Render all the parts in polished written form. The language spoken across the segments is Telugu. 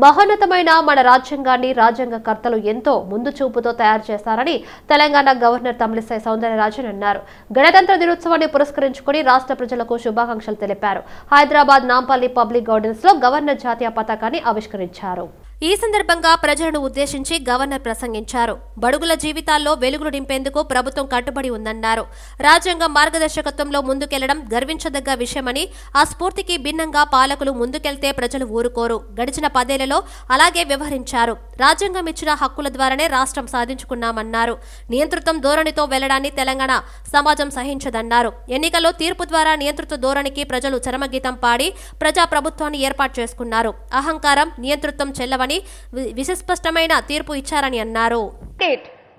మహోన్నతమైన మన రాజ్యాంగాన్ని రాజ్యాంగకర్తలు ఎంతో ముందు చూపుతో తయారు చేశారని తెలంగాణ గవర్నర్ తమిళిసై సౌందరరాజన్ అన్నారు. గణతంత్ర దినోత్సవాన్ని పురస్కరించుకుని రాష్ట్ర ప్రజలకు శుభాకాంక్షలు తెలిపారు. హైదరాబాద్ నాంపల్లి పబ్లిక్ గార్డెన్స్ లో గవర్నర్ జాతీయ పతాకాన్ని ఆవిష్కరించారు. ఈ సందర్భంగా ప్రజలను ఉద్దేశించి గవర్నర్ ప్రసంగించారు. బడుగుల జీవితాల్లో వెలుగులు నింపేందుకు ప్రభుత్వం కట్టుబడి ఉందన్నారు. రాజ్యాంగ మార్గదర్శకత్వంలో ముందుకెళ్లడం గర్వించదగ్గ విషయమని, ఆ స్ఫూర్తికి భిన్నంగా పాలకులు ముందుకెళ్తే ప్రజలు ఊరుకోరు. గడిచిన 10 ఏళ్లలో అలాగే వ్యవహరించారు. రాజ్యాంగం ఇచ్చిన హక్కుల ద్వారానే రాష్ట్రం సాధించుకున్నామన్నారు. నియంతృత్వం ధోరణితో వెళ్లడాన్ని తెలంగాణ సమాజం సహించదన్నారు. ఎన్నికల్లో తీర్పు ద్వారా నియంతృత్వ ధోరణికి ప్రజలు చరమగీతం పాడి ప్రజా ప్రభుత్వాన్ని ఏర్పాటు చేసుకున్నారు. అహంకారం, నియంతృత్వం చెల్లవని విశస్పష్టమైన తీర్పు ఇచ్చారని అన్నారు.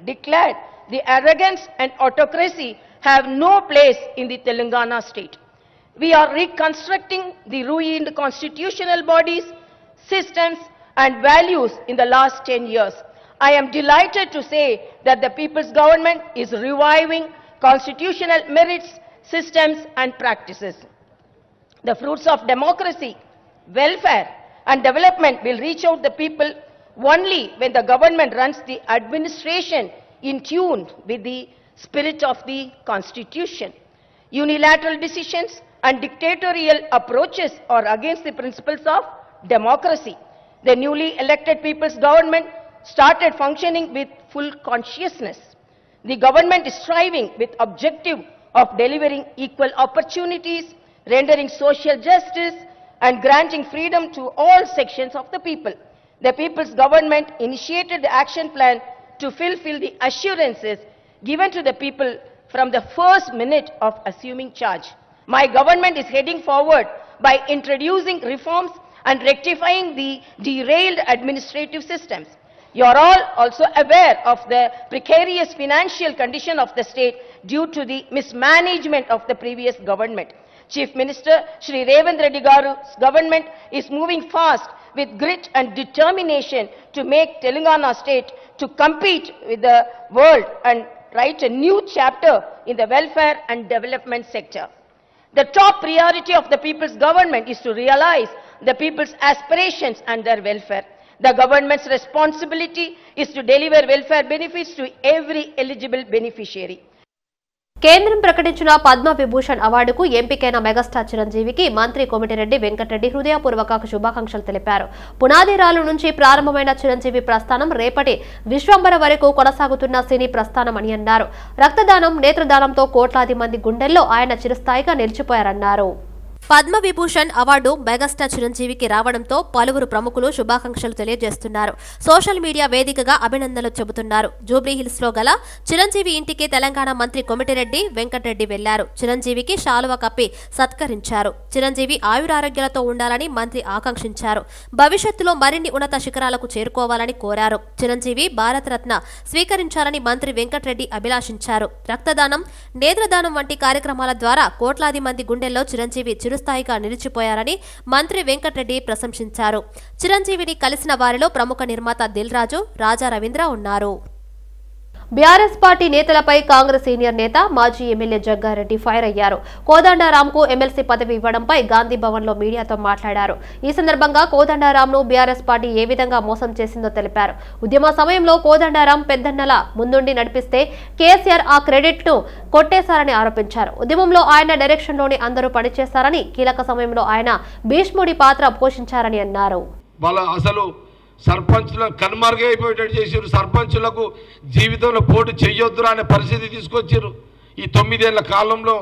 Declared the arrogance and autocracy have no place in the Telangana state. We are reconstructing the ruined constitutional bodies, systems and values in the last 10 years. I am delighted to say that the people's government is reviving constitutional merits, systems and practices. The fruits of democracy, welfare and development will reach out the people only when the government runs the administration in tune with the spirit of the Constitution. Unilateral decisions and dictatorial approaches are against the principles of democracy. The newly elected people's government started functioning with full consciousness. The government is striving with objective of delivering equal opportunities, rendering social justice and granting freedom to all sections of the people. The people's government initiated the action plan to fulfill the assurances given to the people from the first minute of assuming charge. My government is heading forward by introducing reforms and rectifying the derailed administrative systems. You are all also aware of the precarious financial condition of the state due to the mismanagement of the previous government. Chief Minister Shri Revanth Reddy Garu's government is moving fast with grit and determination to make Telangana state to compete with the world and write a new chapter in the welfare and development sector. The top priority of the people's government is to realize the people's aspirations and their welfare. The government's responsibility is to deliver welfare benefits to every eligible beneficiary. కేంద్రం ప్రకటించిన పద్మ విభూషణ్ అవార్డుకు ఎంపికైన మెగాస్టార్ చిరంజీవికి మంత్రి కోమటిరెడ్డి వెంకటరెడ్డి హృదయపూర్వక శుభాకాంక్షలు తెలిపారు. పునాదిరాలు నుంచి ప్రారంభమైన చిరంజీవి ప్రస్థానం రేపటి విశ్వంబర వరకు కొనసాగుతున్న సినీ ప్రస్థానం అని అన్నారు. రక్తదానం, నేత్రదానంతో కోట్లాది మంది గుండెల్లో ఆయన చిరస్థాయిగా నిలిచిపోయారన్నారు. పద్మ విభూషణ్ అవార్డు మెగాస్టార్ చిరంజీవికి రావడంతో పలువురు ప్రముఖులు శుభాకాంక్షలు తెలియజేస్తున్నారు. సోషల్ మీడియా వేదికగా అభినందనలు చెబుతున్నారు. జూబ్లీహిల్స్ లో గల చిరంజీవి ఇంటికి తెలంగాణ మంత్రి కోమటిరెడ్డి వెంకటరెడ్డి వెళ్లారు. చిరంజీవికి శాలువ కప్పి సత్కరించారు. చిరంజీవి ఆయురారోగ్యాలతో ఉండాలని మంత్రి ఆకాంక్షించారు. భవిష్యత్తులో మరిన్ని ఉన్నత శిఖరాలకు చేరుకోవాలని కోరారు. చిరంజీవి భారతరత్న స్వీకరించాలని మంత్రి వెంకటరెడ్డి అభిలాషించారు. రక్తదానం, నేత్రదానం వంటి కార్యక్రమాల ద్వారా కోట్లాది మంది గుండెల్లో చిరంజీవి చిరస్థాయిగా నిలిచిపోయారని మంత్రి వెంకటరెడ్డి ప్రశంసించారు. చిరంజీవిని కలిసిన వారిలో ప్రముఖ నిర్మాత దిల్ రాజు, రాజా రవీంద్ర ఉన్నారు. బీఆర్ఎస్ పార్టీ నేతలపై కాంగ్రెస్ సీనియర్ నేత మాజీ ఎమ్మెల్యే జగ్గారెడ్డి ఫైర్ అయ్యారు. కోదండరాంకు ఎమ్మెల్సీ పదవి ఇవ్వడంపై గాంధీ భవన్ లో మీడియాతో మాట్లాడారు. ఈ సందర్భంగా కోదండరాంను బీఆర్ఎస్ పార్టీ ఏ విధంగా మోసం చేసిందో తెలిపారు. ఉద్యమ సమయంలో కోదండరాం పెద్దన్నల ముందుండి నడిపిస్తే కేసీఆర్ ఆ క్రెడిట్ ను కొట్టేశారని ఆరోపించారు. ఉద్యమంలో ఆయన డైరెక్షన్ లోనే అందరూ పనిచేశారని, కీలక సమయంలో ఆయన భీష్ముడి పాత్ర పోషించారని అన్నారు. సర్పంచులను కనుమరుగైపోయేటట్టు చేశారు. సర్పంచులకు జీవితంలో పోటీ చెయ్యొద్దురా అనే పరిస్థితి తీసుకొచ్చారు. ఈ 9 ఏళ్ల కాలంలో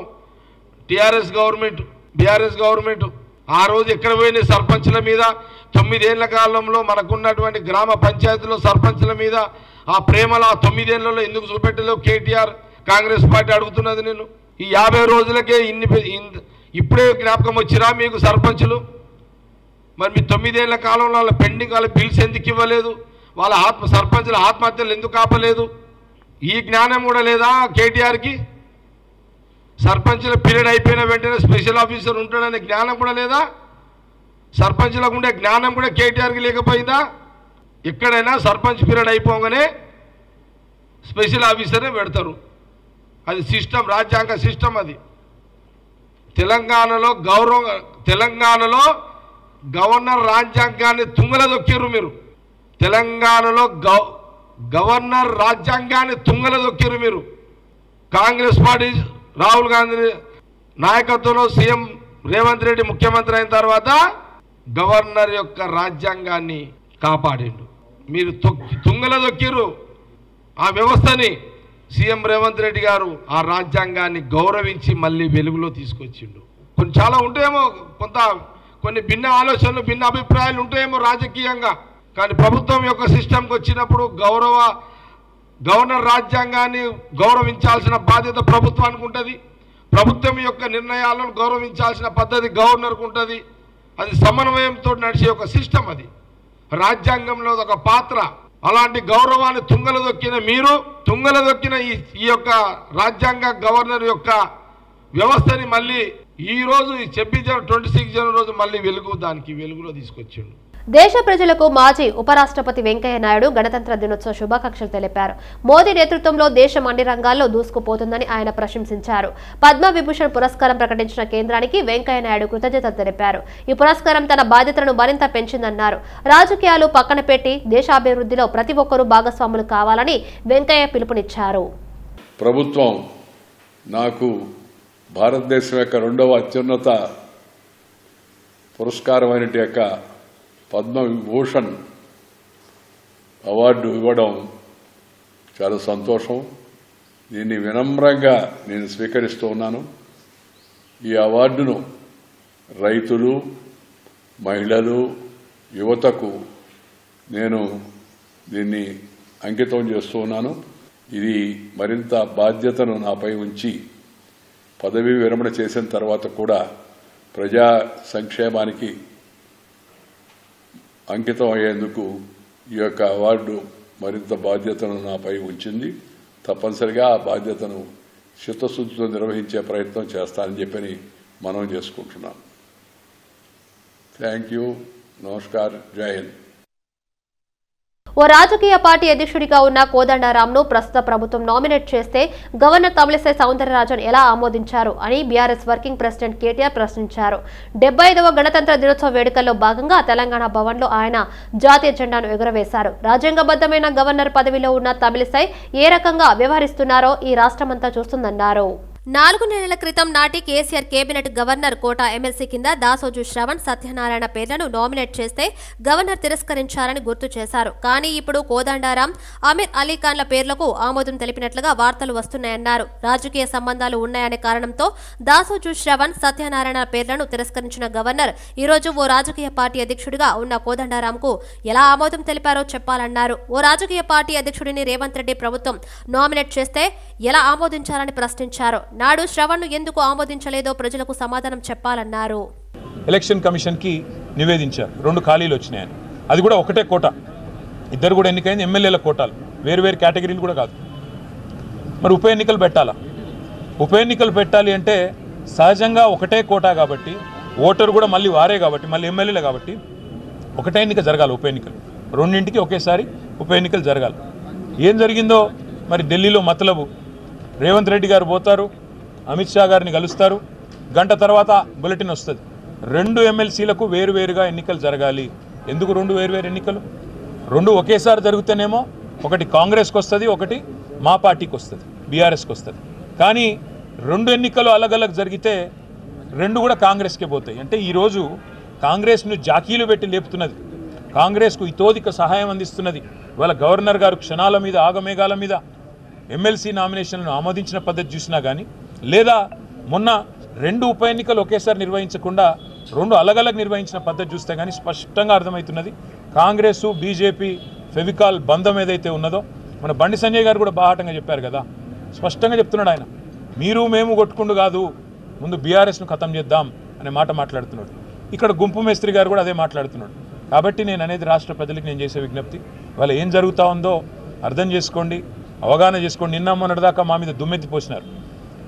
టీఆర్ఎస్ గవర్నమెంట్, బీఆర్ఎస్ గవర్నమెంట్ ఆ రోజు ఎక్కడ పోయిన సర్పంచుల మీద 9 ఏళ్ల కాలంలో మనకున్నటువంటి గ్రామ పంచాయతీలో సర్పంచుల మీద ఆ ప్రేమలో ఆ 9 ఏళ్లలో ఎందుకు చూపెట్టలేవు కేటీఆర్ కాంగ్రెస్ పార్టీ అడుగుతున్నది. నేను ఈ 50 రోజులకే ఇప్పుడే జ్ఞాపకం వచ్చిరా మీకు సర్పంచులు? మరి మీ 9 ఏళ్ల కాలంలో వాళ్ళ పెండింగ్ వాళ్ళ బిల్స్ ఎందుకు ఇవ్వలేదు? వాళ్ళ సర్పంచుల ఆత్మహత్యలు ఎందుకు ఆపలేదు? ఈ జ్ఞానం కూడా లేదా కేటీఆర్కి? సర్పంచుల పీరియడ్ అయిపోయిన వెంటనే స్పెషల్ ఆఫీసర్ ఉంటాడనే జ్ఞానం కూడా లేదా? సర్పంచులకు ఉండే జ్ఞానం కూడా కేటీఆర్కి లేకపోయిందా? ఎక్కడైనా సర్పంచ్ పీరియడ్ అయిపోగానే స్పెషల్ ఆఫీసరే పెడతారు. అది సిస్టమ్, రాజ్యాంగ సిస్టమ్. అది తెలంగాణలో గవర్నర్ రాజ్యాంగాన్ని తుంగల దొక్కిర్రు మీరు. తెలంగాణలో గవర్నర్ రాజ్యాంగాన్ని తుంగల దొక్కిర్రు మీరు. కాంగ్రెస్ పార్టీ రాహుల్ గాంధీ నాయకత్వంలో సీఎం రేవంత్ రెడ్డి ముఖ్యమంత్రి అయిన తర్వాత గవర్నర్ యొక్క రాజ్యాంగాన్ని కాపాడిండు. మీరు తుంగల దొక్కిర్రు ఆ వ్యవస్థని. సీఎం రేవంత్ రెడ్డి గారు ఆ రాజ్యాంగాన్ని గౌరవించి మళ్ళీ వెలుగులో తీసుకొచ్చిండు. చాలా ఉంటాయేమో, కొన్ని భిన్న ఆలోచనలు, భిన్న అభిప్రాయాలు ఉంటాయేమో రాజకీయంగా, కానీ ప్రభుత్వం యొక్క సిస్టమ్కి వచ్చినప్పుడు గవర్నర్ రాజ్యాంగాన్ని గౌరవించాల్సిన బాధ్యత ప్రభుత్వానికి ఉంటుంది. ప్రభుత్వం యొక్క నిర్ణయాలను గౌరవించాల్సిన పద్ధతి గవర్నర్కు ఉంటుంది. అది సమన్వయంతో నడిచే ఒక సిస్టమ్. అది రాజ్యాంగంలో ఒక పాత్ర. అలాంటి గౌరవాన్ని తుంగల దొక్కిన ఈ యొక్క రాజ్యాంగ గవర్నర్ యొక్క వ్యవస్థని మళ్ళీ ఈ రోజు 26 జనవరి రోజు మళ్ళీ వెలుగులో తీసుకొచ్చిండు. దేశ ప్రజలకు మాజీ ఉపరాష్ట్రపతి వెంకయ్య నాయుడు గణతంత్ర దినోత్సవ శుభాకాంక్షలు తెలిపారు. మోదీ నేతృత్వంలో దేశం అన్ని రంగాల్లో దూసుకుపోతుందని ఆయన ప్రశంసించారు. పద్మవిభూషణ్ పురస్కారం ప్రకటించిన కేంద్రానికి వెంకయ్య నాయుడు కృతజ్ఞతలు తెలిపారు. ఈ పురస్కారం తన బాధ్యతలను మరింత పెంచిందన్నారు. రాజకీయాలు పక్కన పెట్టి దేశాభివృద్ధిలో ప్రతి ఒక్కరూ భాగస్వాములు కావాలని వెంకయ్య పిలుపునిచ్చారు. ప్రభుత్వం నాకు భారతదేశం యొక్క 2వ అత్యున్నత పురస్కారమైన పద్మవిభూషణ్ అవార్డు ఇవ్వడం చాలా సంతోషం. దీన్ని వినమ్రంగా నేను స్వీకరిస్తూ ఉన్నాను. ఈ అవార్డును రైతులు, మహిళలు, యువతకు నేను దీన్ని అంకితం చేస్తూ ఉన్నాను. ఇది మరింత బాధ్యతను నాపై ఉంచి పదవీ విరమణ చేసిన తర్వాత కూడా ప్రజా సంక్షేమానికి అంకితం అయ్యేందుకు ఈ యొక్క అవార్డు మరింత బాధ్యతను నాపై ఉంచింది. తప్పనిసరిగా ఆ బాధ్యతను చిత్తశుద్ధితో నిర్వహించే ప్రయత్నం చేస్తానని చెప్పని మనం చేసుకుంటున్నాం. Thank you. నమస్కార్. జై హింద్. ఓ రాజకీయ పార్టీ అధ్యక్షుడిగా ఉన్న కోదండరాంను ప్రస్తుత ప్రభుత్వం నామినేట్ చేస్తే గవర్నర్ తమిళిసై సౌందరరాజన్ ఎలా ఆమోదించారు అని బీఆర్ఎస్ వర్కింగ్ ప్రెసిడెంట్ కేటీఆర్ ప్రశ్నించారు. 75వ గణతంత్ర దినోత్సవ వేడుకల్లో భాగంగా తెలంగాణ భవన్లో ఆయన జాతీయ జెండాను ఎగురవేశారు. రాజ్యాంగబద్ధమైన గవర్నర్ పదవిలో ఉన్న తమిళిసై ఏ రకంగా వ్యవహరిస్తున్నారో ఈ రాష్ట్రమంతా చూస్తుందన్నారు. 4 నెలల క్రితం నాటి కేసీఆర్ కేబినెట్ గవర్నర్ కోట ఎమ్మెల్సీ కింద దాసోజు శ్రవణ్, సత్యనారాయణ పేర్లను నామినేట్ చేస్తే గవర్నర్ తిరస్కరించారని గుర్తు చేశారు. కానీ ఇప్పుడు కోదండరాం, అమీర్ అలీఖాన్ల పేర్లకు ఆమోదం తెలిపినట్లుగా వార్తలు వస్తున్నాయన్నారు. రాజకీయ సంబంధాలు ఉన్నాయనే కారణంతో దాసోజు శ్రవణ్, సత్యనారాయణ పేర్లను తిరస్కరించిన గవర్నర్ ఈ రోజు ఓ రాజకీయ పార్టీ అధ్యక్షుడిగా ఉన్న కోదండరాంకు ఎలా ఆమోదం తెలిపారో చెప్పాలన్నారు. ఓ రాజకీయ పార్టీ అధ్యక్షుడిని రేవంత్ రెడ్డి ప్రభుత్వం నామినేట్ చేస్తే ఎలా ఆమోదించాలని ప్రశ్నించారు. నాడు శ్రవణ్ను ఎందుకు ఆమోదించలేదో ప్రజలకు సమాధానం చెప్పాలన్నారు. ఎలక్షన్ కమిషన్ కి నివేదించారు 2 ఖాళీలు వచ్చినాయని. అది కూడా ఒకటే కోట, ఇద్దరు కూడా ఎన్నికైంది ఎమ్మెల్యేల కోటాలు, వేరు కేటగిరీలు కూడా కాదు. మరి ఉప ఎన్నికలు పెట్టాలా? ఉప ఎన్నికలు పెట్టాలి అంటే సహజంగా ఒకటే కోట కాబట్టి, ఓటరు కూడా మళ్ళీ వారే కాబట్టి, మళ్ళీ ఎమ్మెల్యేలే కాబట్టి ఒకటే ఎన్నిక జరగాలి. ఉప ఎన్నికలు 2ంటికి ఒకేసారి ఉప ఎన్నికలు జరగాలి. ఏం జరిగిందో మరి ఢిల్లీలో మతలబు. రేవంత్ రెడ్డి గారు పోతారు, అమిత్ షా గారిని కలుస్తారు, గంట తర్వాత బులెటిన్ వస్తుంది. 2 ఎమ్మెల్సీలకు వేరువేరుగా ఎన్నికలు జరగాలి. ఎందుకు 2 వేరువేరు ఎన్నికలు? 2 ఒకేసారి జరుగుతేనేమో ఒకటి కాంగ్రెస్కి వస్తుంది, ఒకటి మా పార్టీకి వస్తుంది, బీఆర్ఎస్కి వస్తుంది. కానీ 2 ఎన్నికలు అలగలగ్ జరిగితే 2 కూడా కాంగ్రెస్కే పోతాయి. అంటే ఈరోజు కాంగ్రెస్ను జాకీలు పెట్టి లేపుతున్నది, కాంగ్రెస్కు ఇతోధిక సహాయం అందిస్తున్నది. వాళ్ళ గవర్నర్ గారు క్షణాల మీద, ఆగమేఘాల మీద ఎమ్మెల్సీ నామినేషన్లను ఆమోదించిన పద్ధతి చూసినా కానీ, లేదా మొన్న 2 ఉప ఎన్నికలు ఒకేసారి నిర్వహించకుండా 2 అలగలగ్ నిర్వహించిన పద్ధతి చూస్తే కానీ స్పష్టంగా అర్థమవుతున్నది కాంగ్రెస్ బీజేపీ ఫెవికాల్ బంధం ఏదైతే ఉన్నదో. మన బండి సంజయ్ గారు కూడా బాహాటంగా చెప్పారు కదా, స్పష్టంగా చెప్తున్నాడు ఆయన, మీరు మేము కొట్టుకుండు కాదు, ముందు బీఆర్ఎస్ను ఖతం చేద్దాం అనే మాట మాట్లాడుతున్నాడు. ఇక్కడ గుంపు మేస్త్రి గారు కూడా అదే మాట్లాడుతున్నాడు. కాబట్టి నేను అనేది రాష్ట్ర ప్రజలకు నేను చేసే విజ్ఞప్తి, వాళ్ళు ఏం జరుగుతూ ఉందో అర్థం చేసుకోండి, అవగాహన చేసుకోండి. నిన్న మొన్నటిదాకా మా మీద దుమ్మెత్తి పోసినారు,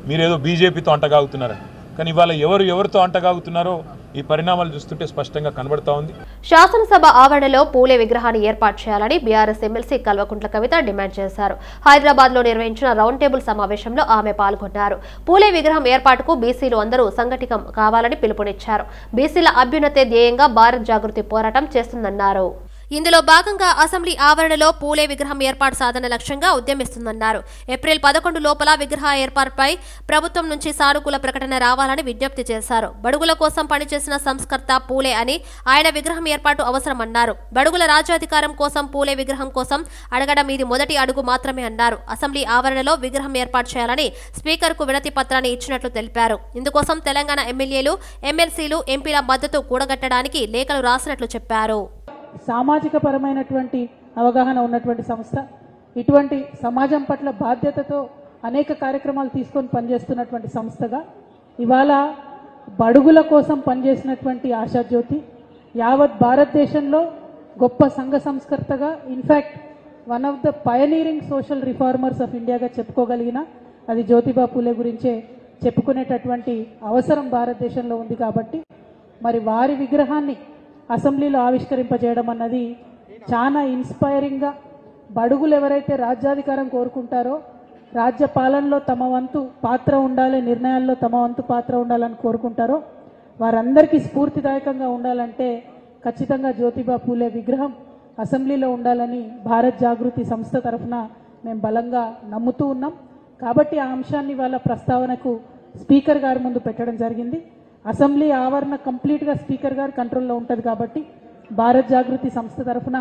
మీరేదో బీజేపీతో అంటగాగుతున్నారని. కానీ ఇవాళ ఎవరితో అంటగాగుతున్నారో ఈ పరిణామాలు చూస్తుంటే స్పష్టంగా కనబడతా ఉంది. శాసనసభ ఆవరణలో పూలే విగ్రహాన్ని ఏర్పాటు చేయాలని BRS MLC Kalvakuntla Kavitha demand చేశారు. హైదరాబాద్ లో నిర్వహించిన రౌండ్ టేబుల్ సమావేశంలో ఆమె పాల్గొన్నారు. పూలే విగ్రహం ఏర్పాటుకు బీసీలు అందరూ సంఘటితం కావాలని పిలుపునిచ్చారు. బీసీల అభ్యున్నతే ధ్యేయంగా భారత్ జాగృతి పోరాటం చేస్తుందన్నారు. ఇందులో భాగంగా అసెంబ్లీ ఆవరణలో పూలే విగ్రహం ఏర్పాటు సాధన లక్ష్యంగా ఉద్యమిస్తుందన్నారు. ఏప్రిల్ 11 లోపల విగ్రహ ఏర్పాటుపై ప్రభుత్వం నుంచి సానుకూల ప్రకటన రావాలని విజ్ఞప్తి చేశారు. బడుగుల కోసం పనిచేసిన సంస్కర్త పూలే అని ఆయన విగ్రహం ఏర్పాటు అవసరమన్నారు. బడుగుల రాజ్యాధికారం కోసం పూలే విగ్రహం కోసం అడగడం ఇది మొదటి అడుగు మాత్రమే అన్నారు. అసెంబ్లీ ఆవరణలో విగ్రహం ఏర్పాటు చేయాలని స్పీకర్కు వినతి పత్రాన్ని ఇచ్చినట్లు తెలిపారు. ఇందుకోసం తెలంగాణ ఎమ్మెల్యేలు, ఎమ్మెల్సీలు, ఎంపీల మద్దతు కూడగట్టడానికి లేఖలు రాసినట్లు చెప్పారు. సామాజిక పరమైనటువంటి అవగాహన ఉన్నటువంటి సంస్థ, ఇటువంటి సమాజం పట్ల బాధ్యతతో అనేక కార్యక్రమాలు తీసుకొని పనిచేస్తున్నటువంటి సంస్థగా ఇవాళ బడుగుల కోసం పనిచేసినటువంటి ఆశాజ్యోతి, యావత్ భారతదేశంలో గొప్ప సంఘ సంస్కర్తగా, in fact one of the pioneering social reformers of ఇండియాగా చెప్పుకోగలిగిన అది జ్యోతిబా పూలే గురించే చెప్పుకునేటటువంటి అవసరం భారతదేశంలో ఉంది. కాబట్టి మరి వారి విగ్రహాన్ని అసెంబ్లీలో ఆవిష్కరింపజేయడం అన్నది చాలా ఇన్స్పైరింగ్గా, బడుగులు ఎవరైతే రాజ్యాధికారం కోరుకుంటారో, రాజ్య పాలనలో తమ వంతు పాత్ర ఉండాలి, నిర్ణయాల్లో తమ వంతు పాత్ర ఉండాలని కోరుకుంటారో వారందరికీ స్ఫూర్తిదాయకంగా ఉండాలంటే ఖచ్చితంగా జ్యోతిబా పూలే విగ్రహం అసెంబ్లీలో ఉండాలని భారత్ జాగృతి సంస్థ తరఫున మేము బలంగా నమ్ముతూ ఉన్నాం. కాబట్టి ఆ అంశాన్ని వాళ్ళ ప్రస్తావనకు స్పీకర్ గారి ముందు పెట్టడం జరిగింది. అసెంబ్లీ ఆవరణ కంప్లీట్గా స్పీకర్ గారి కంట్రోల్లో ఉంటుంది కాబట్టి భారత్ జాగృతి సంస్థ తరఫున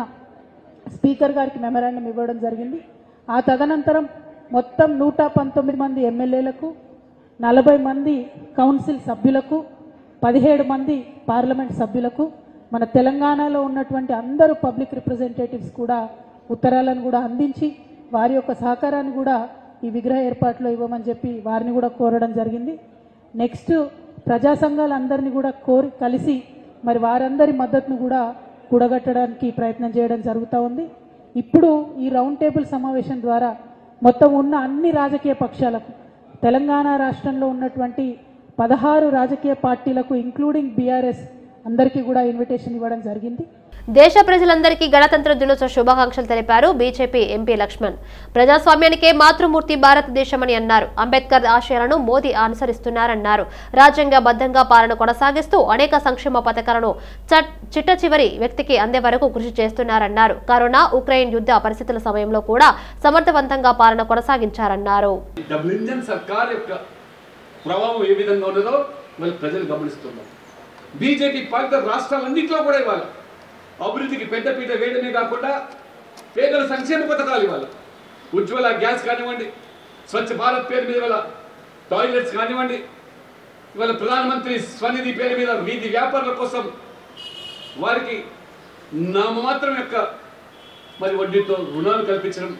స్పీకర్ గారికి మెమరాండం ఇవ్వడం జరిగింది. ఆ తదనంతరం మొత్తం 119 మంది ఎమ్మెల్యేలకు, 40 మంది కౌన్సిల్ సభ్యులకు, 17 మంది పార్లమెంట్ సభ్యులకు, మన తెలంగాణలో ఉన్నటువంటి అందరూ పబ్లిక్ రిప్రజెంటేటివ్స్ కూడా ఉత్తరాలను కూడా అందించి వారి యొక్క సహకారాన్ని కూడా ఈ విగ్రహ ఏర్పాట్లో ఇవ్వమని చెప్పి వారిని కూడా కోరడం జరిగింది. నెక్స్ట్ ప్రజా సంఘాలందరినీ కూడా కలిసి మరి వారందరి మద్దతును కూడా కూడగట్టడానికి ప్రయత్నం చేయడం జరుగుతూ ఉంది. ఇప్పుడు ఈ రౌండ్ టేబుల్ సమావేశం ద్వారా మొత్తం ఉన్న అన్ని రాజకీయ పక్షాలకు, తెలంగాణ రాష్ట్రంలో ఉన్నటువంటి 16 రాజకీయ పార్టీలకు ఇంక్లూడింగ్ బీఆర్ఎస్ అందరికీ కూడా ఇన్విటేషన్ ఇవ్వడం జరిగింది. దేశ ప్రజలందరికీ గణతంత్ర దినోత్సవ శుభాకాంక్షలు తెలిపారు బీజేపీ ఎంపీ లక్ష్మణ్. ప్రజాస్వామ్యానికే మాతృమూర్తి భారతదేశమని అన్నారు. అంబేద్కర్ ఆశయాలను మోదీ అనుసరిస్తున్నారన్నారు. రాజ్యాంగబద్ధంగా పాలన కొనసాగిస్తూ అనేక సంక్షేమ పథకాలను చిట్ట చివరి వ్యక్తికి అందే వరకు కృషి చేస్తున్నారన్నారు. కరోనా, ఉక్రెయిన్ యుద్ధ పరిస్థితుల సమయంలో కూడా సమర్థవంతంగా పాలన కొనసాగించారన్నారు. బీజేపీ పాలిత రాష్ట్రాలన్నింటిలో కూడా ఇవాళ అభివృద్ధికి పెద్దపీట వేయడమే కాకుండా పేదల సంక్షేమ పథకాలు ఇవ్వాలి. ఉజ్వల గ్యాస్ కానివ్వండి, స్వచ్ఛ భారత్ పేరు మీద ఇవాళ టాయిలెట్స్ కానివ్వండి, ఇవాళ ప్రధానమంత్రి స్వనిధి పేరు మీద వీధి వ్యాపారుల కోసం వారికి నామమాత్రం యొక్క మరి వడ్డీతో రుణాలు కల్పించడం,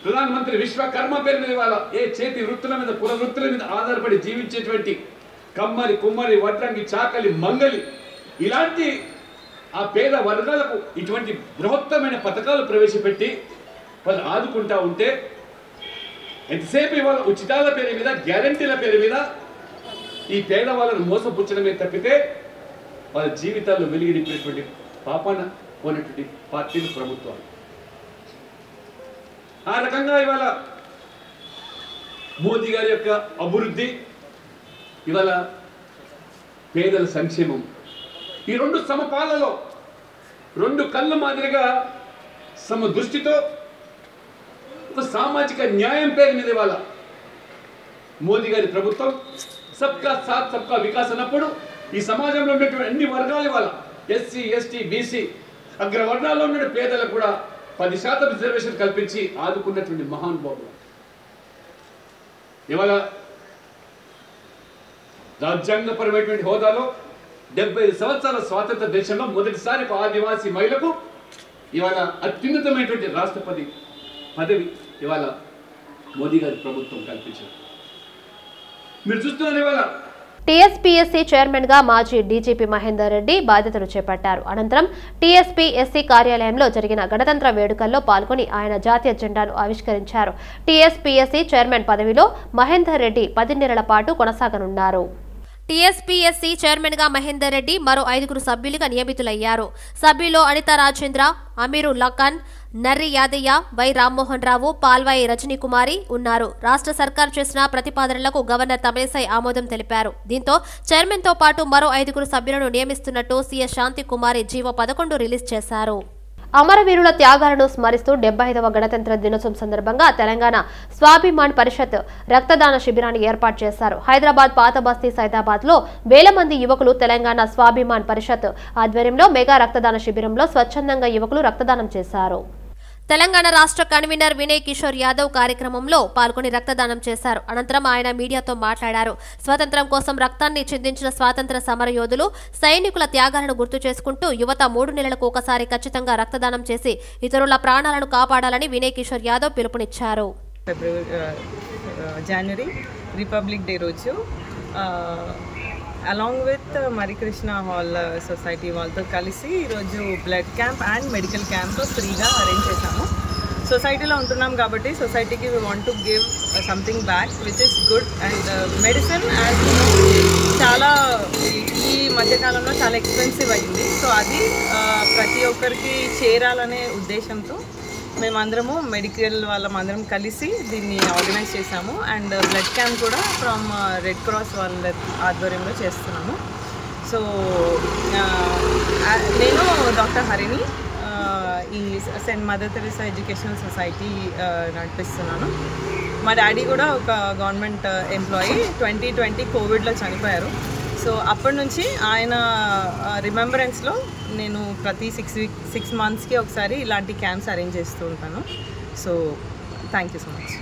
ప్రధానమంత్రి విశ్వకర్మ పేరు మీద ఇవాళ ఏ చేతి వృత్తుల మీద, కుల వృత్తుల మీద ఆధారపడి జీవించేటువంటి కమ్మరి, కుమ్మరి, వడ్రంగి, చాకలి, మంగలి ఇలాంటి ఆ పేద వర్గాలకు ఇటువంటి బృహత్తమైన పథకాలు ప్రవేశపెట్టి వాళ్ళు ఆదుకుంటా ఉంటే ఎంతసేపు ఇవాళ ఉచితాల పేరు మీద, గ్యారంటీల పేరు మీద ఈ పేదవాళ్ళను మోసపుచ్చడమే తప్పితే వాళ్ళ జీవితాల్లో వెలిగిడిపోయేటువంటి పాపాన పోయినటువంటి పార్టీలు, ప్రభుత్వాలు. ఆ రకంగా ఇవాళ మోదీ గారి యొక్క అభివృద్ధి, ఇవాళ పేదల సంక్షేమం, ఈ రెండు సమపాలలో, రెండు కళ్ళ మాదిరిగా సమ దృష్టితో ఒక సామాజిక న్యాయం పేరు మీద ఇవాళ మోదీ గారి ప్రభుత్వం సబ్కా సాత్ సబ్కా వికాస్ అన్నప్పుడు ఈ సమాజంలో ఉన్నటువంటి అన్ని వర్గాలు ఇవాళ ఎస్సీ, ఎస్టీ, బీసీ అగ్రవర్ణాల్లో ఉన్న పేదలకు కూడా 10% రిజర్వేషన్ కల్పించి ఆదుకున్నటువంటి మహానుభావులు. ఇవాళ రాజ్యాంగపరమైనటువంటి హోదాలో 75 సంవత్సరాల స్వాతంత్ర దేశంలో మొదటిసారి ఒక ఆదివాసీ మహిళకు ఇవాళ అత్యున్నతమైనటువంటి రాష్ట్రపతి పదవి ఇవాళ మోదీ గారి ప్రభుత్వం కల్పించారు. మీరు చూస్తున్నారు ఇవాళ టీఎస్పీఎస్సీ చైర్మన్ గా మాజీ డీజీపీ మహేందర్ రెడ్డి బాధ్యతలు చేపట్టారు. అనంతరం టీఎస్పీఎస్సీ కార్యాలయంలో జరిగిన గణతంత్ర వేడుకల్లో పాల్గొని ఆయన జాతీయ జెండాను ఆవిష్కరించారు. టీఎస్పీఎస్సీ చైర్మన్ పదవిలో మహేందర్ రెడ్డి 10 నెలల పాటు కొనసాగనున్నారు. టీఎస్పీఎస్సీ చైర్మన్ గా మహేందర్ రెడ్డి మరో 5 సభ్యులుగా నియమితులయ్యారు. సభ్యుల్లో అనితా రాజేంద్ర, అమీరు లఖన్, నర్రి యాదయ్య, వై రామ్మోహన్ రావు, పాల్వాయి రజనీకుమారి ఉన్నారు. రాష్ట్ర సర్కార్ చేసిన ప్రతిపాదనలకు గవర్నర్ తమిళిసై ఆమోదం తెలిపారు. దీంతో చైర్మన్ తో పాటు మరో 5 సభ్యులను నియమిస్తున్నట్టు సీఎస్ శాంతి కుమారి జీవో 11 రిలీజ్ చేశారు. అమరవీరుల త్యాగాలను స్మరిస్తూ 75వ గణతంత్ర దినోత్సవం సందర్భంగా తెలంగాణ స్వాభిమాన్ పరిషత్ రక్తదాన శిబిరాన్ని ఏర్పాటు చేశారు. హైదరాబాద్ పాత బస్తీ సైదాబాద్ లో వేల మంది యువకులు తెలంగాణ స్వాభిమాన్ పరిషత్ ఆధ్వర్యంలో మెగా రక్తదాన శిబిరంలో స్వచ్ఛందంగా యువకులు రక్తదానం చేశారు. తెలంగాణ రాష్ట్ర కన్వీనర్ వినయ్ కిషోర్ యాదవ్ కార్యక్రమంలో పాల్గొని రక్తదానం చేశారు. అనంతరం ఆయన మీడియాతో మాట్లాడారు. స్వాతంత్ర్యం కోసం రక్తాన్ని చిందించిన స్వాతంత్ర సమరయోధులు, సైనికుల త్యాగాలను గుర్తు చేసుకుంటూ యువత 3 నెలలకు ఒకసారి ఖచ్చితంగా రక్తదానం చేసి ఇతరుల ప్రాణాలను కాపాడాలని వినయ్ కిషోర్ యాదవ్ పిలుపునిచ్చారు. జనవరి రిపబ్లిక్ డే రోజు అలాంగ్ విత్ మరికృష్ణ హాల్ సొసైటీ వాళ్ళతో కలిసి ఈరోజు blood camp and medical camp ఫ్రీగా అరేంజ్ చేశాము. సొసైటీలో ఉంటున్నాం కాబట్టి సొసైటీకి we want to give something back which is good. And medicine as చాలా ఈ మధ్యకాలంలో చాలా ఎక్స్పెన్సివ్ అయింది. సో అది ప్రతి ఒక్కరికి చేరాలనే ఉద్దేశంతో మేమందరము మెడికల్ వాళ్ళమందరం కలిసి దీన్ని ఆర్గనైజ్ చేశాము. అండ్ బ్లడ్ క్యాంప్ కూడా ఫ్రమ్ రెడ్ క్రాస్ వాళ్ళ ఆధ్వర్యంలో చేస్తున్నాము. సో నేను డాక్టర్ హరిణి ఈ saint mother Teresa educational society నడిపిస్తున్నాను. మా డాడీ కూడా ఒక గవర్నమెంట్ ఎంప్లాయీ. 2020 కోవిడ్లో చనిపోయారు. సో అప్పటి నుంచి ఆయన రిమెంబరెన్స్లో నేను ప్రతి 6 మంత్స్కి ఒకసారి ఇలాంటి క్యాంప్స్ అరేంజ్ చేస్తూ ఉంటాను. So thank you so much.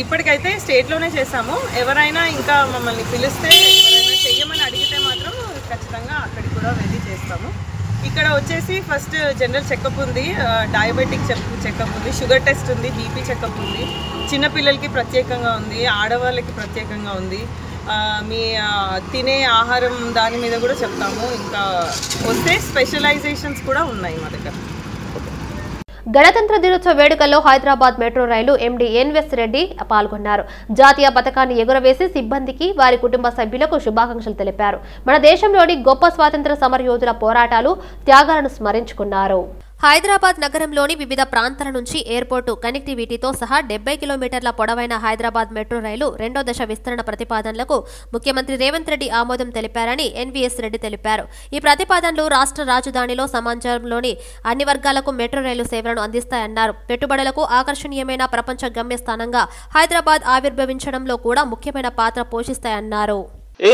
ఇప్పటికైతే స్టేట్లోనే చేసాము. ఎవరైనా ఇంకా మమ్మల్ని పిలిస్తే ఎవరైనా చెయ్యమని అడిగితే మాత్రం ఖచ్చితంగా అక్కడికి కూడా వెళ్ళి చేస్తాము. ఇక్కడ వచ్చేసి ఫస్ట్ జనరల్ చెకప్ ఉంది, డయాబెటిక్ చెకప్ ఉంది, షుగర్ టెస్ట్ ఉంది, బీపీ చెకప్ ఉంది, చిన్నపిల్లలకి ప్రత్యేకంగా ఉంది, ఆడవాళ్ళకి ప్రత్యేకంగా ఉంది. మీ తినే ఆహారం దాని మీద కూడా చెప్తాము. ఇంకా వస్తే స్పెషలైజేషన్స్ కూడా ఉన్నాయి మా దగ్గర. గణతంత్ర దినోత్సవ వేడుకల్లో హైదరాబాద్ మెట్రో రైలు ఎండీ ఎన్వీఎస్ రెడ్డి పాల్గొన్నారు. జాతీయ పతాకాన్ని ఎగురవేసి సిబ్బందికి, వారి కుటుంబ సభ్యులకు శుభాకాంక్షలు తెలిపారు. మన దేశంలోని గొప్ప స్వాతంత్ర సమరయోధుల పోరాటాలు, త్యాగాలను స్మరించుకున్నారు. హైదరాబాద్ నగరంలోని వివిధ ప్రాంతాల నుంచి ఎయిర్పోర్టు కనెక్టివిటీతో సహా 70 కిలోమీటర్ల పొడవైన హైదరాబాద్ మెట్రో రైలు 2వ దశ విస్తరణ ప్రతిపాదనలకు ముఖ్యమంత్రి రేవంత్ రెడ్డి ఆమోదం తెలిపారని ఎన్వీఎస్ రెడ్డి తెలిపారు. ఈ ప్రతిపాదనలు రాష్ట్ర రాజధానిలో సమాజంలోని అన్ని వర్గాలకు మెట్రో రైలు సేవలను అందిస్తాయన్నారు. పెట్టుబడులకు ఆకర్షణీయమైన ప్రపంచ గమ్యస్థానంగా హైదరాబాద్ ఆవిర్భవించడంలో కూడా ముఖ్యమైన పాత్ర పోషిస్తాయన్నారు.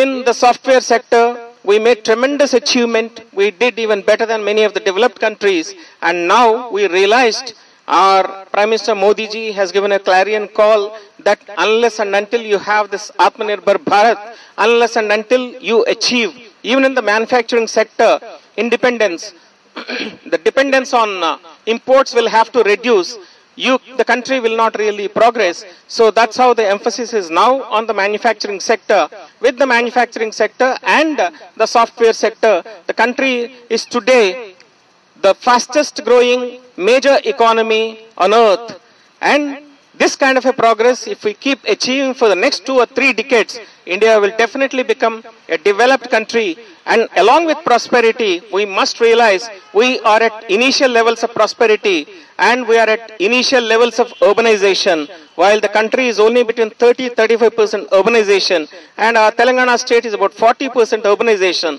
In the software sector, we made tremendous achievement. We did even better than many of the developed countries. And now we realized our Prime Minister Modi ji has given a clarion call that unless and until you have this Atmanirbhar Bharat, unless and until you achieve, even in the manufacturing sector, independence, the dependence on imports will have to reduce. The country will not really progress. So that's how the emphasis is now on the manufacturing sector. With the manufacturing sector and the software sector, the country is today the fastest growing major economy on earth. And this kind of a progress, if we keep achieving for the next 2 or 3 decades, India will definitely become a developed country. And along with prosperity, we must realize we are at initial levels of prosperity and we are at initial levels of urbanization. While the country is only between 30-35% urbanization and our Telangana state is about 40% urbanization.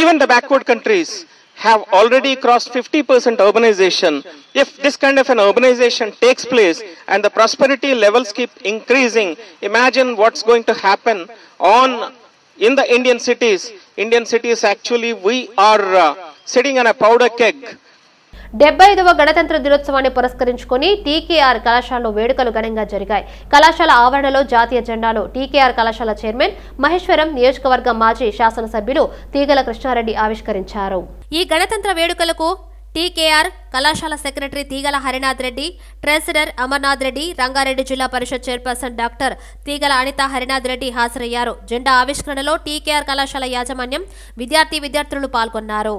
Even the backward countries have already crossed 50% urbanization. If this kind of an urbanization takes place and the prosperity levels keep increasing, imagine what's going to happen in the Indian cities. Indian cities actually, we are sitting on a powder keg. 75వ గణతంత్ర దినోత్సవాన్ని పురస్కరించుకుని టీకేఆర్ కళాశాలలో వేడుకలు ఘనంగా జరిగాయి. కళాశాల ఆవరణలో జాతీయ జెండాను టీకేఆర్ కళాశాల చైర్మన్ మహేశ్వరం, నియోజకవర్గ మాజీ శాసనసభ్యులు తీగల కృష్ణారెడ్డి ఆవిష్కరించారు. ఈ గణతంత్ర వేడుకలకు టీకేఆర్ కళాశాల సెక్రటరీ తీగల హరినాథ్ రెడ్డి, ట్రెజరర్ అమర్నాథ్ రెడ్డి, రంగారెడ్డి జిల్లా పరిషత్ చైర్పర్సన్ డాక్టర్ తీగల అనిత హరినాథ్ రెడ్డి హాజరయ్యారు. జెండా ఆవిష్కరణలో టీకేఆర్ కళాశాల యాజమాన్యం, విద్యార్థులు పాల్గొన్నారు.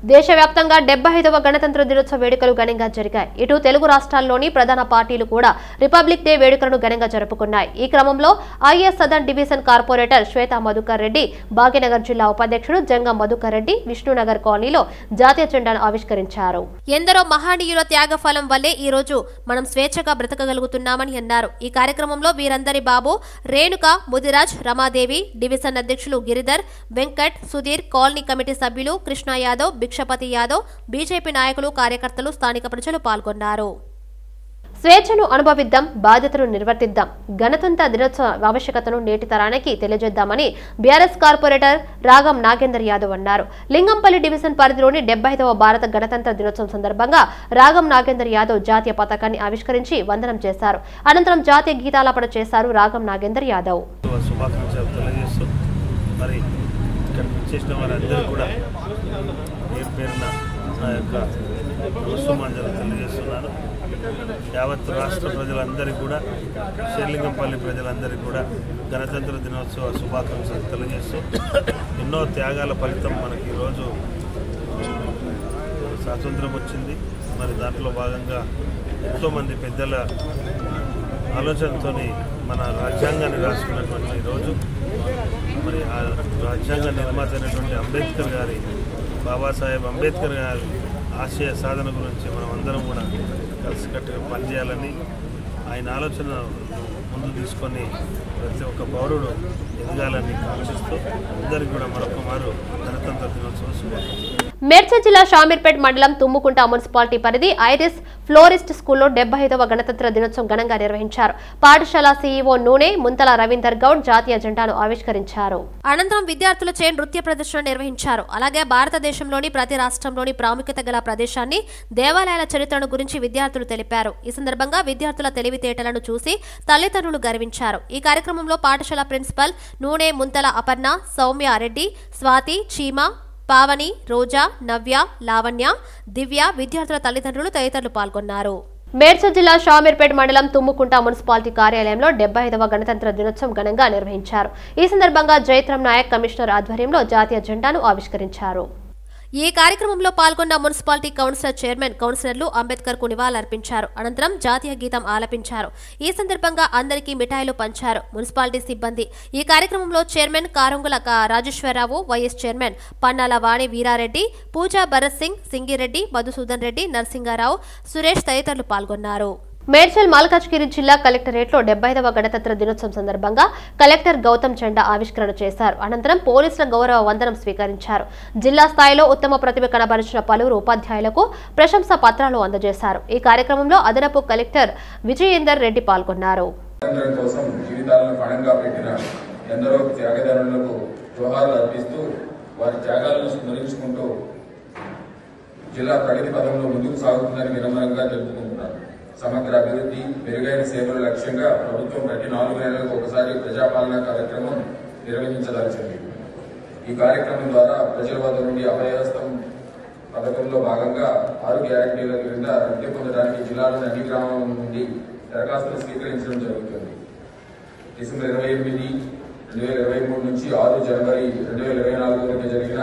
దేశవ్యాప్తంగా 75వ గణతంత్ర దినోత్సవ వేడుకలు ఘనంగా జరిగాయి. ఇటు తెలుగు రాష్ట్రాల్లోని ప్రధాన పార్టీలు కూడా రిపబ్లిక్ డే వేడుకలను ఘనంగా జరుపుకున్నాయి. ఈ క్రమంలో is southern division corporator Shweta Madhukar Reddy, Bhagyanagar జిల్లా ఉపాధ్యక్షుడు జంగం మధుకర్ రెడ్డి విష్ణునగర్ కాలనీలో జాతీయ జెండాను ఆవిష్కరించారు. ఎందరో మహనీయుల త్యాగఫలం వల్లే ఈ రోజు మనం స్వేచ్ఛగా బ్రతకగలుగుతున్నామని అన్నారు. ఈ కార్యక్రమంలో వీరందరి బాబు, రేణుక, ముదిరాజ్, రమాదేవి, డివిజన్ అధ్యక్షులు గిరిధర్, వెంకట్, సుధీర్, కాలనీ కమిటీ సభ్యులు కృష్ణ యాదవ్, భిక్షపతి యాదవ్, బీజేపీ నాయకులు, కార్యకర్తలు, స్థానిక ప్రజలు పాల్గొన్నారు. స్వేచ్ఛను అనుభవిద్దాం, బాధ్యతను నిర్వర్తిద్దాం, గణతంత్ర దినోత్సవ ఆవశ్యకతను నేటి తరానికి తెలియజేద్దామని బీఆర్ఎస్ కార్పొరేటర్ రాగం నాగేందర్ యాదవ్ అన్నారు. లింగంపల్లి డివిజన్ పరిధిలోని 75వ భారత గణతంత్ర దినోత్సవం సందర్భంగా రాగం నాగేందర్ యాదవ్ జాతీయ పతాకాన్ని ఆవిష్కరించి వందనం చేశారు. అనంతరం జాతీయ గీతాలాపన చేశారు రాగం నాగేందర్ యాదవ్. చేసిన వారందరూ కూడా పేరున నా యొక్క నమస్సుమాంజలు తెలియజేస్తున్నాను. యావత్ రాష్ట్ర ప్రజలందరికీ కూడా, శ్రీలింగంపల్లి ప్రజలందరికీ కూడా గణతంత్ర దినోత్సవ శుభాకాంక్షలు తెలియజేస్తూ, ఎన్నో త్యాగాల ఫలితం మనకి ఈరోజు స్వాతంత్రం వచ్చింది. మరి దాంట్లో భాగంగా ఎంతోమంది పెద్దల ఆలోచనతో మన రాజ్యాంగాన్ని రాసుకున్నటువంటి ఈరోజు, మరి ఆ రాజ్యాంగ నిర్మాత అయినటువంటి అంబేద్కర్ గారి, బాబాసాహెబ్ అంబేద్కర్ గారి ఆశయ సాధన గురించి మనం అందరం కూడా కలిసికట్టుగా పనిచేయాలని, ఆయన ఆలోచన ముందు తీసుకొని ప్రతి ఒక్క పౌరుడు ఎదగాలని కాంక్షిస్తూ అందరికీ కూడా మరొక మారు గణతంత్ర దినోత్సవం శుభాకాంక్షలు. మేడ్చల్ జిల్లా షామీర్పేట్ మండలం తుమ్ముకుంట మున్సిపాలిటీ పరిధి ఐరిస్ ఫ్లోరిస్ట్ స్కూల్లో 75వ గణతంత్ర దినోత్సవం ఘనంగా నిర్వహించారు. పాఠశాల సీఈఓ నూనె ముంతల రవీందర్ గౌడ్ జాతీయ జెండాను ఆవిష్కరించారు. అనంతరం విద్యార్థులచే నృత్య ప్రదర్శన నిర్వహించారు. అలాగే భారతదేశంలోని ప్రతి రాష్ట్రంలోని ప్రాముఖ్యత గల ప్రదేశాన్ని, దేవాలయాల చరిత్రను గురించి విద్యార్థులు తెలిపారు. ఈ సందర్భంగా విద్యార్థుల తెలివితేటలను చూసి తల్లిదండ్రులు గర్వించారు. ఈ కార్యక్రమంలో పాఠశాల ప్రిన్సిపల్ నూనె ముంతల అపర్ణ, సౌమ్య రెడ్డి, స్వాతి, చీమ, పావని, రోజా, నవ్య, లావణ్య, దివ్య, విద్యార్థుల తల్లిదండ్రులు తదితరులు పాల్గొన్నారు. మేడ్చల్ జిల్లా షామీర్పేట్ మండలం తుమ్ముకుంట మున్సిపాలిటీ కార్యాలయంలో 75వ గణతంత్ర దినోత్సవం ఘనంగా నిర్వహించారు. ఈ సందర్భంగా జైత్రం నాయక్ కమిషనర్ ఆధ్వర్యంలో జాతీయ జెండాను ఆవిష్కరించారు. ఈ కార్యక్రమంలో పాల్గొన్న మున్సిపాలిటీ కౌన్సిలర్ చైర్మన్, కౌన్సిలర్లు అంబేద్కర్ కు నివాళులర్పించారు. అనంతరం జాతీయ గీతం ఆలపించారు. ఈ సందర్భంగా అందరికీ మిఠాయిలు పంచారు మున్సిపాలిటీ సిబ్బంది. ఈ కార్యక్రమంలో chairman Karangula Rajeshwara Rao, vice chairman Pannala Vani Veera Reddy, Pooja Bharat Singh, Singireddy, Madhusudan Reddy, Narasinga Rao, Suresh తదితరులు పాల్గొన్నారు. మేడ్చల్ మల్కాజ్గిరి జిల్లా కలెక్టరేట్లో 75వ గణతంత్ర దినోత్సవం సందర్భంగా కలెక్టర్ గౌతమ్ జెండా ఆవిష్కరణ చేశారు. అనంతరం పోలీసుల గౌరవ వందనం స్వీకరించారు. జిల్లా స్థాయిలో ఉత్తమ ప్రతిభ కనబరిచిన పలువురు ఉపాధ్యాయులకు ప్రశంసా పత్రాలు అందజేశారు. ఈ కార్యక్రమంలో అదనపు కలెక్టర్ విజయేందర్ రెడ్డి పాల్గొన్నారు. జిల్లా ప్రగతి పథంలో ముందుకు సాగుతుందని వినమ్రంగా తెలుపుకుంటున్నారు. సమగ్ర అభివృద్ధి, మెరుగైన సేవల లక్ష్యంగా ప్రభుత్వం ప్రతి 4 నెలలకు ఒకసారి ప్రజాపాలన కార్యక్రమం నిర్వహించదలిచింది. ఈ కార్యక్రమం ద్వారా ప్రజల వద్ద నుండి అభయహస్తం పథకంలో భాగంగా 6 గ్యారంటీల క్రింద లబ్ధి పొందడానికి జిల్లాలోని అన్ని గ్రామాల నుండి దరఖాస్తులు స్వీకరించడం జరుగుతుంది. డిసెంబర్ 28, 2023 నుంచి 6 జనవరి 2024 వరకు జరిగిన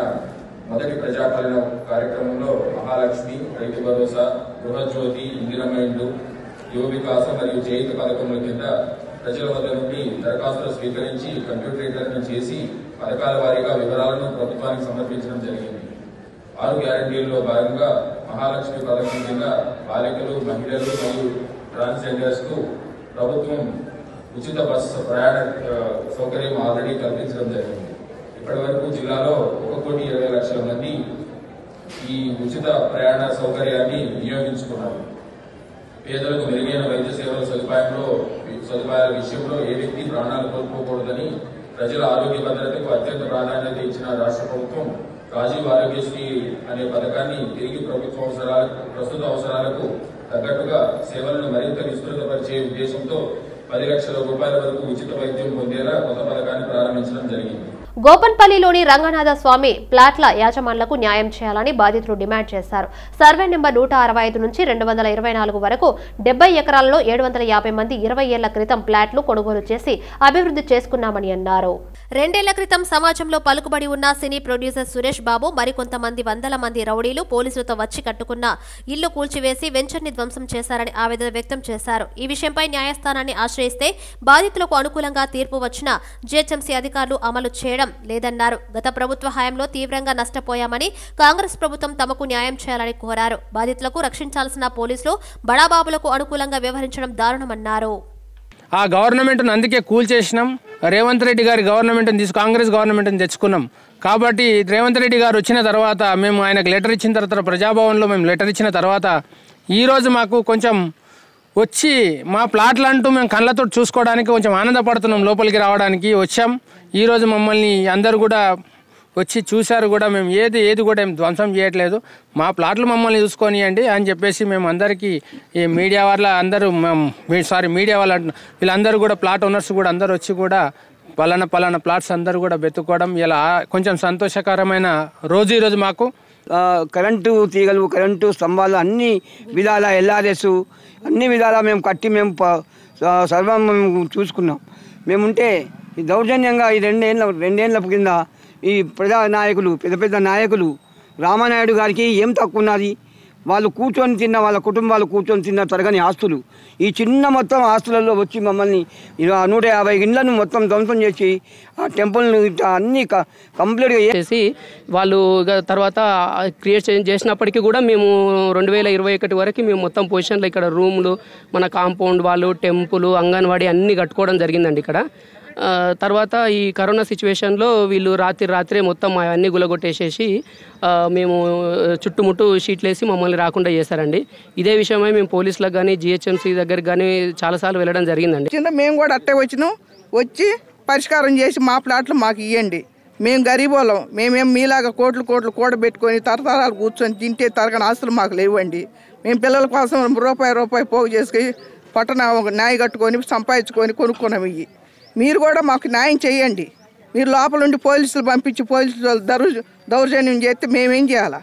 మొదటి ప్రజాపాలన కార్యక్రమంలో మహాలక్ష్మి, రైతు భరోసా, గృహజ్యోతి, ఇందిరమ్మ ఇండ్లు, యువ వికాసం మరియు చేయుత పథకముల కింద ప్రజల వద్ద నుండి దరఖాస్తులు స్వీకరించి కంప్యూటరీకరణ చేసి పథకాల వారీగా వివరాలను ప్రభుత్వానికి సమర్పించడం జరిగింది. 6 గ్యారంటీల్లో భాగంగా మహాలక్ష్మి పథకం కింద బాలికలు, మహిళలు మరియు ట్రాన్స్జెండర్స్ కు ప్రభుత్వం ఉచిత బస్సు ప్రయాణ సౌకర్యం ఆల్రెడీ కల్పించడం జరిగింది. ఇప్పటి వరకు జిల్లాలో 1,20,00,000 మంది ఈ ఉచిత ప్రయాణ సౌకర్యాన్ని వినియోగించుకున్నారు. పేదలకు మెరుగైన వైద్య సేవల సదుపాయాల విషయంలో ఏ వ్యక్తి ప్రాణాలు కోల్పోకూడదని ప్రజల ఆరోగ్య భద్రతకు అత్యంత ప్రాధాన్యత ఇచ్చిన రాష్ట్ర ప్రభుత్వం రాజీవ్ ఆరోగ్యశ్రీ అనే పథకాన్ని తిరిగి ప్రస్తుత అవసరాలకు తగ్గట్టుగా సేవలను మరింత విస్తృతపరిచే ఉద్దేశంతో 10 లక్షల రూపాయల వరకు ఉచిత వైద్యం పొందేలా కొత్త పథకాన్ని ప్రారంభించడం జరిగింది. గోపన్పల్లిలోని రంగనాథ స్వామి ప్లాట్ల యాజమాన్లకు న్యాయం చేయాలని బాధితులు డిమాండ్ చేశారు. సర్వే నెంబర్ 165 నుంచి 224 వరకు 70 ఎకరాలలో 750 మంది 20 ఏళ్ల క్రితం ప్లాట్లు కొనుగోలు చేసి అభివృద్ధి చేసుకున్నామని అన్నారు. 2 ఏళ్ల క్రితం సమాజంలో పలుకుబడి ఉన్న సినీ ప్రొడ్యూసర్ సురేష్ బాబు మరికొంతమంది వందల మంది రౌడీలు పోలీసులతో వచ్చి కట్టుకున్న ఇల్లు కూల్చివేసి వెంచర్ని ధ్వంసం చేశారని ఆవేదన వ్యక్తం చేశారు. ఈ విషయంపై న్యాయస్థానాన్ని ఆశ్రయిస్తే బాధితులకు అనుకూలంగా తీర్పు వచ్చినా జీహెచ్ఎంసీ అధికారులు అమలు చేయడం లేదన్నారు. గత ప్రభుత్వ హయాంలో తీవ్రంగా నష్టపోయామని కాంగ్రెస్ ప్రభుత్వం తమకు న్యాయం చేయాలని కోరారు. బాధితులకు రక్షించాల్సిన పోలీసులు బడాబాబులకు అనుకూలంగా వ్యవహరించడం దారుణమన్నారు. ఆ గవర్నమెంట్ను అందుకే కూల్చేసినాం. రేవంత్ రెడ్డి గారి గవర్నమెంట్ని కాంగ్రెస్ గవర్నమెంట్ని తెచ్చుకున్నాం. కాబట్టి రేవంత్ రెడ్డి గారు వచ్చిన తర్వాత మేము ఆయనకు లెటర్ ఇచ్చిన తర్వాత ప్రజాభవన్లో మేము లెటర్ ఇచ్చిన తర్వాత ఈరోజు మాకు కొంచెం వచ్చి మా ప్లాట్లు అంటూ మేము కళ్ళతో చూసుకోవడానికి కొంచెం ఆనందపడుతున్నాం. లోపలికి రావడానికి వచ్చాం. ఈరోజు మమ్మల్ని అందరూ కూడా వచ్చి చూశారు కూడా. మేము ఏది కూడా ఏం ధ్వంసం చేయట్లేదు. మా ప్లాట్లు మమ్మల్ని చూసుకొనియండి అని చెప్పేసి మేము అందరికీ ఈ మీడియా వాళ్ళ అందరూ మీడియా వాళ్ళ వీళ్ళందరూ కూడా ప్లాట్ ఓనర్స్ కూడా అందరూ వచ్చి కూడా పలానా ప్లాట్స్ అందరూ కూడా వెతుక్కోవడం ఇలా కొంచెం సంతోషకరమైన రోజు ఈరోజు మాకు. కరెంటు తీగలు, కరెంటు స్తంభాలు అన్ని విధాల ఎల్ఆర్ఎస్ అన్ని విధాలా మేము కట్టి మేము సర్వం మేము చూసుకున్నాం. మేముంటే ఈ దౌర్జన్యంగా ఈ రెండేళ్ల కింద ఈ ప్రజా నాయకులు పెద్ద నాయకులు రామానాయుడు గారికి ఏం తక్కువ ఉన్నది? వాళ్ళు కూర్చొని తిన్న వాళ్ళ కుటుంబాలు కూర్చొని తిన్న తరగని ఆస్తులు ఈ చిన్న మొత్తం ఆస్తులలో వచ్చి మమ్మల్ని 150 ఇండ్లను మొత్తం ధ్వంసం చేసి ఆ టెంపుల్ను అన్ని కంప్లీట్గా చేసి వాళ్ళు తర్వాత క్రియేట్ చేసినప్పటికీ కూడా మేము 2021 వరకు మేము మొత్తం పొజిషన్లో ఇక్కడ రూములు, మన కాంపౌండ్ వాళ్ళు, టెంపుల్, అంగన్వాడీ అన్నీ కట్టుకోవడం జరిగిందండి ఇక్కడ. తర్వాత ఈ కరోనా సిచ్యువేషన్లో వీళ్ళు రాత్రే మొత్తం అవన్నీ గులగొట్టేసేసి మేము చుట్టుముట్టు షీట్లు వేసి మమ్మల్ని రాకుండా చేశారండి. ఇదే విషయమై మేము పోలీసులకు కానీ జీహెచ్ఎంసీ దగ్గరికి కానీ చాలాసార్లు వెళ్ళడం జరిగిందండి. మేము కూడా అట్టే వచ్చి పరిష్కారం చేసి మా ప్లాట్లు మాకు ఇవ్వండి. మేము గరీబోళ్ళం, మేమేం మీలాగా కోట్లు కూడబెట్టుకొని తరతరాలు కూర్చొని తింటే తరగని ఆస్తులు మాకు లేవండి. మేము పిల్లల కోసం రూపాయి పోగు చేసుకొని పట్టణ న్యాయ కట్టుకొని సంపాదించుకొని కొనుక్కున్నాం. ఇవి మీరు కూడా మాకు న్యాయం చేయండి. మీరు లోపల నుండి పోలీసులు పంపించి పోలీసులు దౌర్జన్యం చేస్తే మేమేం చేయాలా?